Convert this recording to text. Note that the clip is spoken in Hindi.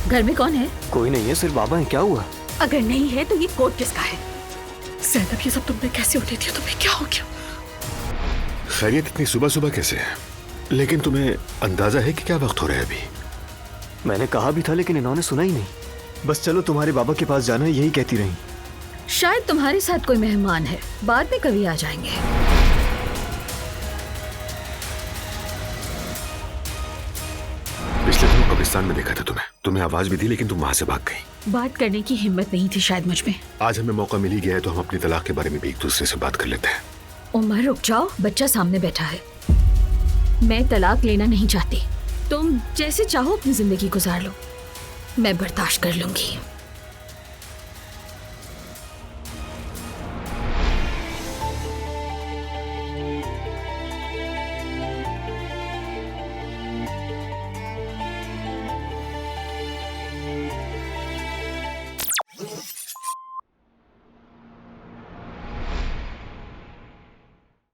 घर में कौन है? कोई नहीं है, सिर्फ बाबा है। क्या हुआ? अगर नहीं है तो ये कोट किसका है? ज़ैनब, ये सब तुमने कैसे होने दिया? तुम्हें क्या हो गया? खैरियत इतनी सुबह सुबह कैसे है? लेकिन तुम्हें अंदाजा है कि क्या वक्त हो रहा है अभी? मैंने कहा भी था लेकिन इन्होंने सुना ही नहीं। बस चलो तुम्हारे बाबा के पास जाना है, यही कहती रही। शायद तुम्हारे साथ कोई मेहमान है, बाद में कभी आ जाएंगे। पिछले दिनों कब्रिस्तान में देखा था तुम्हें आवाज भी दी लेकिन तुम वहां से भाग गई। बात करने की हिम्मत नहीं थी शायद मुझ में। आज हमें मौका मिल ही गया है तो हम अपनी तलाक के बारे में भी एक दूसरे से बात कर लेते हैं। उमर रुक जाओ, बच्चा सामने बैठा है। मैं तलाक लेना नहीं चाहती। तुम जैसे चाहो अपनी जिंदगी गुजार लो, मैं बर्दाश्त कर लूंगी।